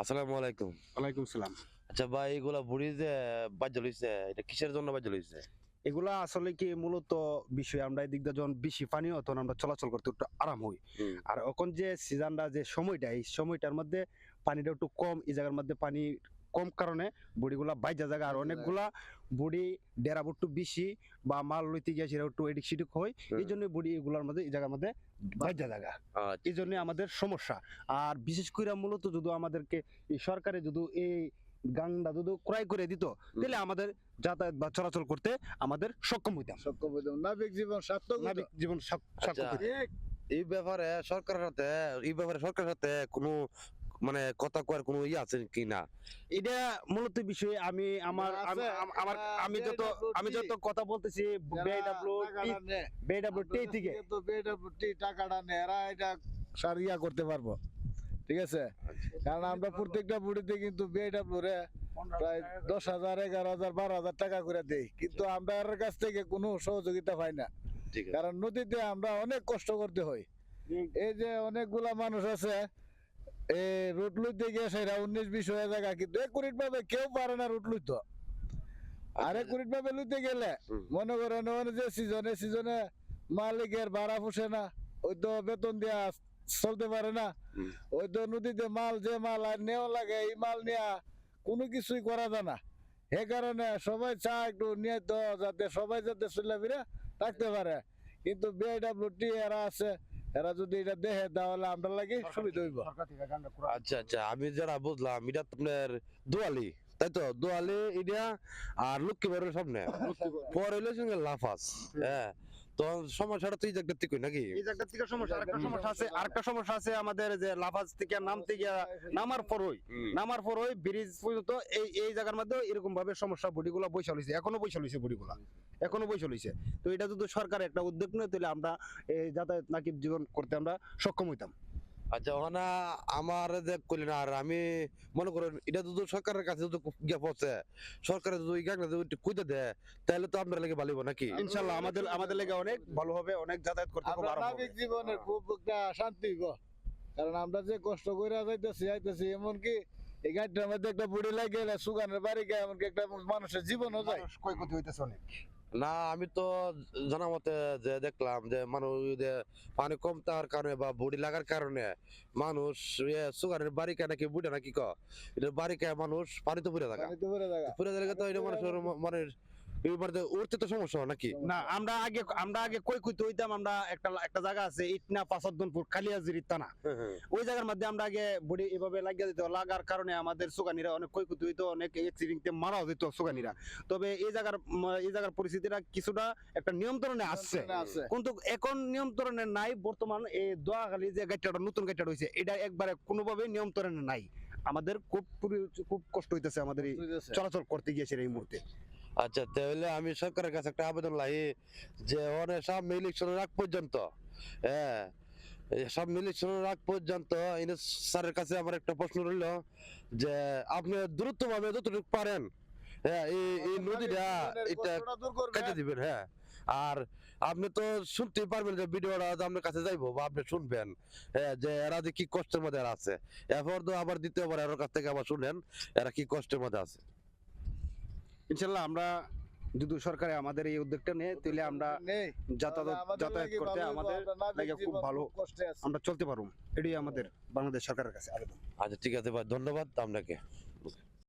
আসসালামু আলাইকুম। ওয়ালাইকুম সালাম। আচ্ছা ভাই, এগুলা বুড়ি যে বাজ্য লইছে, এটা কিসের জন্য বাজ্য লইছে? এগুলা আসলে কি মূলত বিষয় আমরা এদিক দিয়ে যখন বেশি পানি হয় তখন আমরা চলাচল করতে একটু আরাম হই। হুম। আর এখন যে সিজনটা যে সময়টা এই সময়টার মধ্যে পানিটা একটু কম, এই জায়গার মধ্যে পানি কম কারণে বডিগুলা বাইজা জায়গা আর অনেকগুলা বডি ডেরাব একটু বেশি বা মাল লইতে গিয়ে সেটা একটু এদিক সেদিক হয়। এই জন্য বডি এগুলার মধ্যে এই জায়গার মধ্যে বাইজা জায়গা। আচ্ছা, এই জন্য আমাদের সমস্যা। আর বিশেষ করে মূলত যদি আমাদেরকে এই সরকারে যদি এই গাংটা যদি ক্রয় করে দিত তাহলে আমাদের যাতায়াত বা চলাচল করতে আমাদের সক্ষম হইতাম। নাবিক জীবন সার্থক হতো। নাবিক জীবন সার্থক আচ্ছা। হইতো। এই ব্যাপারে সরকারের সাথে কোনো মানে কথা কয়ার কোনো আছে কি না? এটা মূলত বিষয়ে আমি আমার আছে, আমার আমি যত কথা বলতেছি BWT থেকে টাকাটা নেয় এরা এটা সারিয়া করতে পারবো, ঠিক আছে? কারণ আমরা প্রত্যেকটা বুড়িতে কিন্তু বিআইডব্লিউ রে প্রায় 10,000, 11,000, 12,000 টাকা করে দেই, কিন্তু আমরা এর কাছ থেকে কোনো সহযোগিতা পাই না। ঠিক আছে। কারণ নদীতে আমরা অনেক কষ্ট করতে হয়। এই যে অনেকগুলা মানুষ আছে এই রুট লইতে গিয়ে সেটা 19-20 হয়ে জায়গা, কিন্তু একুরিট ভাবে কেউ পারে না রুট লইতো। আর একুরিট ভাবে লইতে গেলে মনে করেন যে সিজনে মালিকের ভাড়া পুষে না, ওই তো বেতন দিয়া চলতে পারে না, ওই তো নদীতে যে মাল আর নেওয়া লাগে এই মাল নেওয়া কোনো কিছুই করা যায় না। সে কারণে সবাই চায় একটু নিয়ে তো যাতে সবাই যাতে চলে ফিরে থাকতে পারে, কিন্তু বিআইডব্লিউটি এরা আছে, এরা যদি এটা দেখে তাহলে আমরা লাগে সুবিধা হইব। আচ্ছা আচ্ছা, আমি যারা বুঝলাম এটা আপনার দোয়ালি, তাই তো? দোয়ালি এটা আর লক্ষ্মীবারের সামনে পরে হইলো সঙ্গে লাফাস। হ্যাঁ, তো সমস্যাটা তুই জায়গা থেকে নাকি? এই জায়গা থেকে সমস্যা। আরেকটা সমস্যা আছে আমাদের যে লাফাজ থেকে নামতে গিয়া নামার পরই ব্রিজ পর্যন্ত এই জায়গার মধ্যে এরকম ভাবে সমস্যা বডিগুলা বৈশা লইছে, এখনো বৈশা লইছে। তো এটা যদি সরকার একটা উদ্যোগ নেয় তাহলে আমরা এই যাতায়াত নাকিব জীবন করতে আমরা সক্ষম হইতাম। আচ্ছা, ওখানে আমার যে কইলেন, আর আমি মনে করেন এটা যদি সরকারের কাছে যদি গিয়ে পৌঁছে, সরকারের যদি এই গাঁগটা যদি কুইতে দেয় তাহলে তো আপনার লাগে ভালো হইবো নাকি? ইনশাআল্লাহ আমাদের লেগে অনেক ভালো হবে, অনেক যাতায়াত করতে খুব আমরা আরাম হবে। নাবিক জীবনের খুব একটা শান্তি হইব, কারণ আমরা যে কষ্ট করে আইতেছি এমনকি এই গাড়িটার মধ্যে একটা বুড়ি লাগে সুগানের বাড়ি গিয়ে এমনকি একটা মানুষের জীবনও যায়। মানুষ ক্ষয়ক্ষতি হইতেছে অনেক। না, আমি তো জানা মতে যে দেখলাম যে মানুষ যে পানি কম থাকার কারণে বা বডি লাগার কারণে মানুষ সুগারের বাড়ি কে নাকি বুঝে নাকি এটা বাড়ি কে মানুষ পানিতে পুড়ে থাকা পানিতে পড়ে থাকা। পুড়ে থাকলে তো এটা মানুষের মানে উঠতে তো সমস্যা হয় নাকি? না, আমরা আগে কই হইতাম। আমরা একটা জায়গা আছে ইটনা পাঁচদনপুর কালিয়াজির থানা, ওই জায়গার মধ্যে আমরা আগে বডি এভাবে লাগিয়ে দিত। লাগার কারণে আমাদের সুগানিরা অনেক ক্ষয়ক্ষতি হইতো, অনেক অ্যাক্সিডেন্টে মারাও যেত সুগানিরা। তবে এই জায়গার পরিস্থিতিটা কিছুটা একটা নিয়ন্ত্রণে আসছে, কিন্তু এখন নিয়ন্ত্রণে নাই। বর্তমান এই দোয়াখালী যে গাড়িটা নতুন গাড়িটা হয়েছে এটা একবারে কোনোভাবে নিয়ন্ত্রণে নাই। আমাদের খুব কষ্ট হইতেছে আমাদের এই চলাচল করতে গিয়েছে এই মুহূর্তে। আচ্ছা, তাহলে আমি সরকারের কাছে একটা আবেদন লাগি যে অনেক সামনে ইলেকশনের আগ পর্যন্ত, হ্যাঁ, সামনে ইলেকশনের আগ পর্যন্ত স্যারের কাছে আমার একটা প্রশ্ন রইল যে আপনি দ্রুতভাবে যতটুকু পারেন, হ্যাঁ, এই নদীটা এটা কেটে দিবেন। হ্যাঁ, আর আপনি তো শুনতেই পারবেন যে ভিডিওটা আপনার কাছে যাইবো বা আপনি শুনবেন, হ্যাঁ, যে এরা যে কি কষ্টের মধ্যে আছে। এরপর তো আবার দ্বিতীয়বার এর কাছ থেকে আবার শুনেন এরা কি কষ্টের মধ্যে আছে। ইনশাল্লাহ আমরা যদি সরকারে আমাদের এই উদ্যোগটা নেয় তাহলে আমরা যাতায়াত করতে আমাদের লাগে খুব ভালো আমরা চলতে পারবো। এটাই আমাদের বাংলাদেশ সরকারের কাছে আবেদন। আচ্ছা, ঠিক আছে ভাই, ধন্যবাদ আপনাকে।